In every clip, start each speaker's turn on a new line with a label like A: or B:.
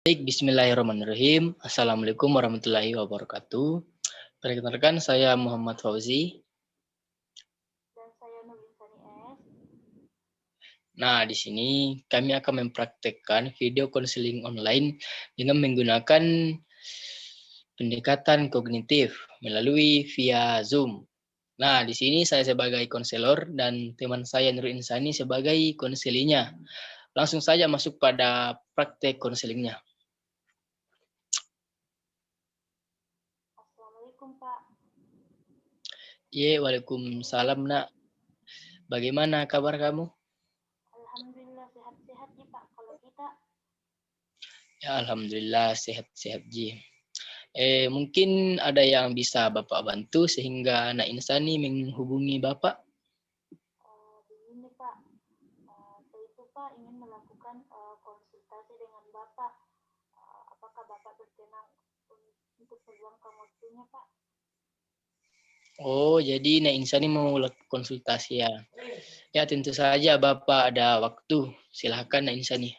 A: Baik, bismillahirrahmanirrahim. Assalamualaikum warahmatullahi wabarakatuh. Perkenalkan, saya Muhammad Fauzi.
B: Dan saya Nulinsani S.
A: Nah, di sini kami akan mempraktekkan video konseling online dengan menggunakan pendekatan kognitif melalui via Zoom. Nah, di sini saya sebagai konselor dan teman saya Nur Insani sebagai konselinya. Langsung saja masuk pada praktek konselingnya.
B: Assalamualaikum Pak.
A: Waalaikumsalam nak. Bagaimana kabar kamu?
B: Alhamdulillah sehat-sehat ya Pak. Kalau kita
A: Ya, alhamdulillah sehat-sehat Ji. Mungkin ada yang bisa Bapak bantu sehingga Nak Insani menghubungi Bapak.
B: begini Pak, saya itu Pak ingin melakukan konsultasi dengan Bapak. Apakah Bapak berkenan untuk meluangkan waktunya Pak?
A: Oh, jadi Nak Insani mau konsultasi ya. Ya, tentu saja Bapak ada waktu. Silahkan Nak Insani.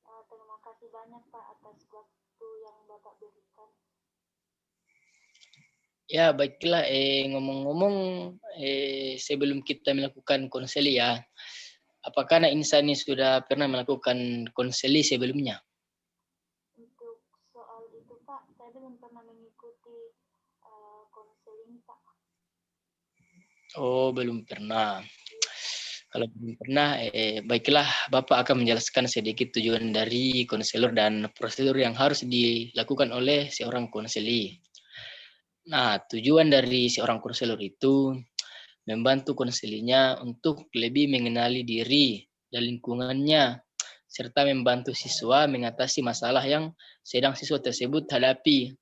B: Terima kasih banyak Pak atas waktu yang Bapak berikan.
A: Ya, baiklah. Ngomong-ngomong, sebelum kita melakukan konseli ya, apakah Nak Insani sudah pernah melakukan konseli sebelumnya?
B: Untuk soal itu Pak, saya belum pernah mengikuti konseling Pak.
A: Oh, belum pernah. Kalau belum pernah, baiklah Bapak akan menjelaskan sedikit tujuan dari konselor dan prosedur yang harus dilakukan oleh seorang konseli. Nah, tujuan dari seorang konselor itu membantu konselinya untuk lebih mengenali diri dan lingkungannya, serta membantu siswa mengatasi masalah yang sedang siswa tersebut hadapi.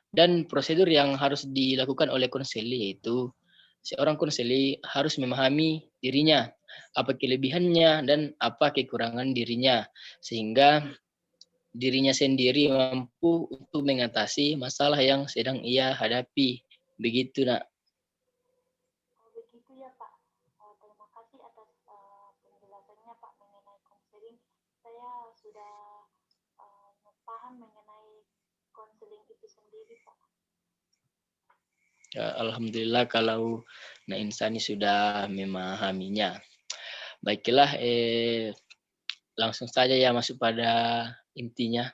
A: Dan prosedur yang harus dilakukan oleh konseli yaitu seorang konseli harus memahami dirinya, apa kelebihannya dan apa kekurangan dirinya, sehingga dirinya sendiri mampu untuk mengatasi masalah yang sedang ia hadapi. Begitu, Nak.
B: Begitu ya Pak. Terima kasih atas penjelasannya Pak mengenai konseling. Saya sudah paham mengenai konseling itu sendiri Pak.
A: Ya, alhamdulillah kalau Nak Insani sudah memahaminya. Baiklah, langsung saja ya masuk pada intinya.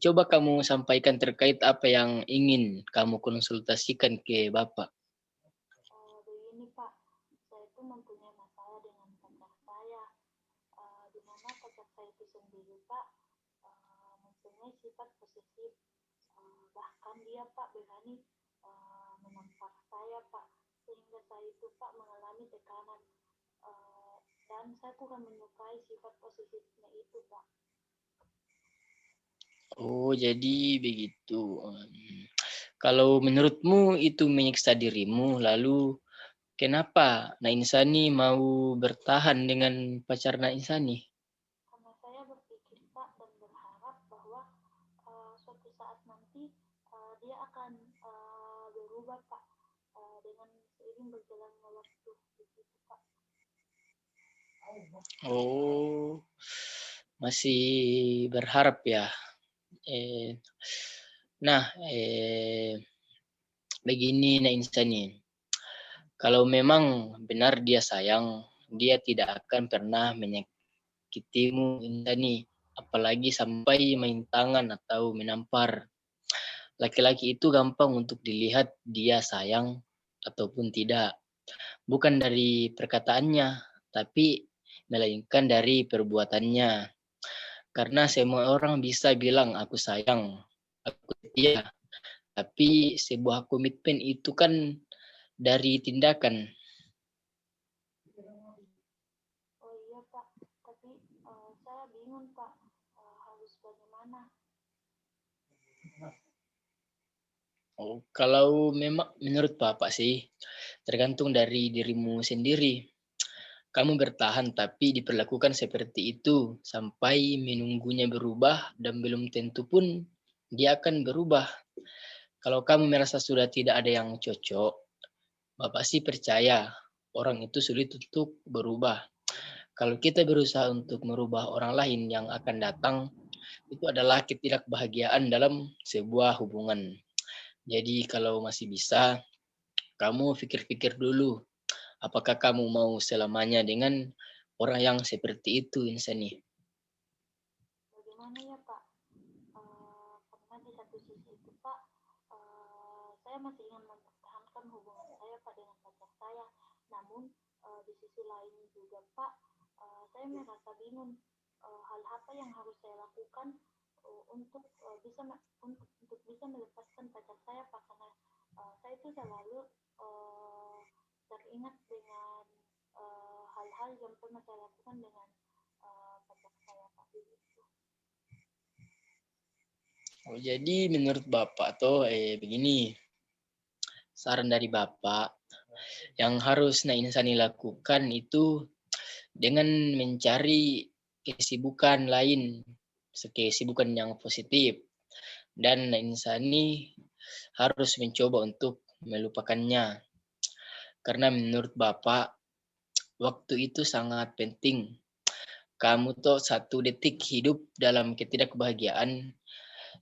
A: Coba kamu sampaikan terkait apa yang ingin kamu konsultasikan ke Bapak.
B: Begini Pak, saya itu mempunyai masalah dengan pacar saya. Di mana pacar saya itu sendiri Pak mempunyai sifat posesif. Bahkan dia Pak berani menampar saya Pak, sehingga saya itu Pak mengalami tekanan. Dan saya kurang menyukai sifat posesifnya itu Pak.
A: Oh, jadi begitu. Kalau menurutmu itu menyiksa dirimu, lalu kenapa Nak Insani mau bertahan dengan pacar Nak Insani?
B: Karena saya berpikir Pak dan berharap bahwa suatu saat nanti dia akan berubah Pak dengan seiring berjalannya waktu begitu Pak.
A: Oh, masih berharap ya. Eh, nah, begini Nak Insani. Kalau memang benar dia sayang, dia tidak akan pernah menyakitimu Insani, apalagi sampai main tangan atau menampar. Laki-laki itu gampang untuk dilihat dia sayang ataupun tidak. Bukan dari perkataannya, tapi melainkan dari perbuatannya. Karena semua orang bisa bilang aku sayang, aku setia. Tapi sebuah komitmen itu kan dari tindakan.
B: Oh iya Pak, tapi saya bingung Pak harus bagaimana.
A: Oh, kalau memang menurut Bapak sih, tergantung dari dirimu sendiri. Kamu bertahan tapi diperlakukan seperti itu sampai menunggunya berubah dan belum tentu pun dia akan berubah. Kalau kamu merasa sudah tidak ada yang cocok, Bapak sih percaya orang itu sulit untuk berubah. Kalau kita berusaha untuk merubah orang lain yang akan datang, itu adalah ketidakbahagiaan dalam sebuah hubungan. Jadi kalau masih bisa, kamu pikir-pikir dulu, apakah kamu mau selamanya dengan orang yang seperti itu, Insani?
B: Bagaimana ya Pak? Karena di satu sisi itu Pak, saya masih ingin mempertahankan hubungan saya Pak dengan pacar saya. Namun di sisi lain juga Pak, saya merasa bingung hal apa yang harus saya lakukan untuk untuk bisa melepaskan pacar saya Pak, karena saya itu selalu uh, teringat dengan hal-hal yang pernah saya lakukan dengan pacar saya Pak. Begitu.
A: Oh, jadi menurut Bapak tuh begini, saran dari Bapak yang harus Insani lakukan itu dengan mencari kesibukan lain, kesibukan yang positif, dan Insani harus mencoba untuk melupakannya. Karena menurut Bapak, waktu itu sangat penting. Kamu tuh 1 detik hidup dalam ketidakbahagiaan,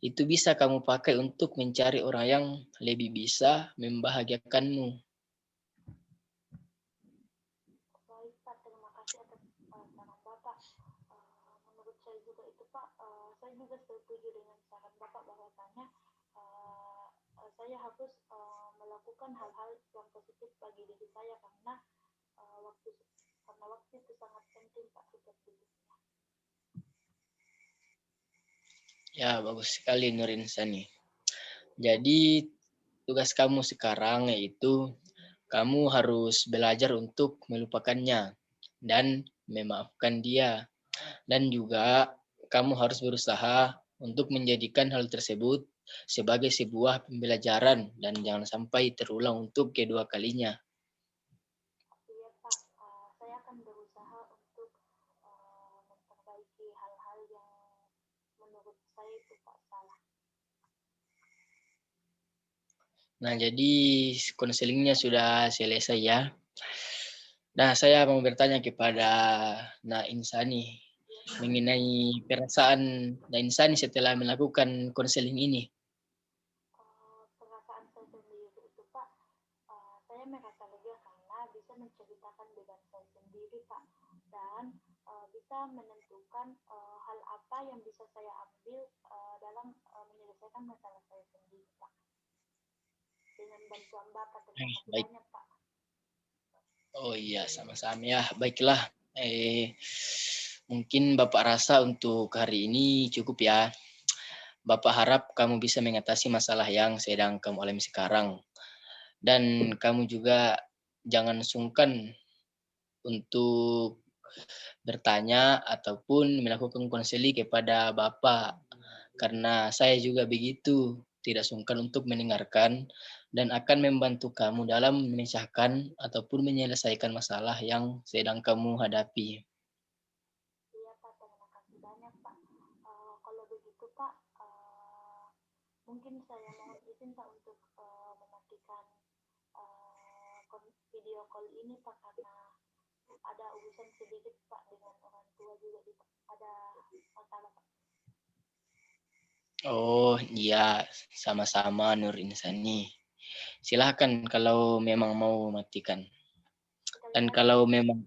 A: itu bisa kamu pakai untuk mencari orang yang lebih bisa membahagiakanmu.
B: Baik Pak, terima kasih atas saran Bapak. Menurut saya juga itu Pak, saya juga setuju dengan saran Bapak bahwasanya saya harus melakukan hal-hal yang positif bagi diri saya karena waktu itu sangat penting Pak seperti itu.
A: Ya, bagus sekali Nur Insani. Jadi tugas kamu sekarang yaitu kamu harus belajar untuk melupakannya dan memaafkan dia. Dan juga kamu harus berusaha untuk menjadikan hal tersebut sebagai sebuah pembelajaran dan jangan sampai terulang untuk kedua kalinya.
B: Iya Pak, saya akan berusaha untuk memperbaiki hal-hal yang menurut saya itu Pak salah.
A: Nah, jadi konselingnya sudah selesai ya. Nah, saya mau bertanya kepada Insani mengenai perasaan Insani setelah melakukan konseling ini.
B: Perasaan saya sendiri itu Pak, saya merasa lega karena bisa menceritakan beban saya sendiri Pak, dan bisa menentukan hal apa yang bisa saya ambil dalam menyelesaikan masalah saya sendiri Pak. Dengan bantuan Bapak, terima kasih
A: Baik.
B: banyak Pak.
A: Oh iya, sama-sama ya. Baiklah. Mungkin Bapak rasa untuk hari ini cukup ya. Bapak harap kamu bisa mengatasi masalah yang sedang kamu alami sekarang. Dan kamu juga jangan sungkan untuk bertanya ataupun melakukan konseling kepada Bapak. Karena saya juga begitu, tidak sungkan untuk mendengarkan dan akan membantu kamu dalam memecahkan ataupun menyelesaikan masalah yang sedang kamu hadapi.
B: Iya Pak, terima kasih banyak Pak. Kalau begitu Pak, mungkin saya mohon izin Pak untuk mematikan video call ini Pak, karena ada urusan sedikit Pak dengan orang tua juga ada masalah Pak.
A: Oh iya, sama-sama Nur Insani. Silahkan kalau memang mau matikan.
B: Sekali
A: Dan
B: lagi,
A: kalau memang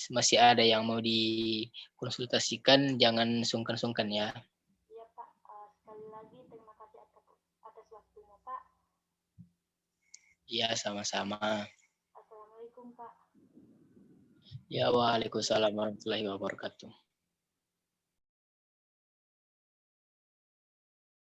A: masih ada yang mau dikonsultasikan, jangan sungkan-sungkan ya.
B: iya Pak, sekali lagi terima kasih atas waktunya Pak.
A: Ya, sama-sama.
B: Assalamualaikum Pak.
A: Ya, waalaikumsalam warahmatullahi wabarakatuh.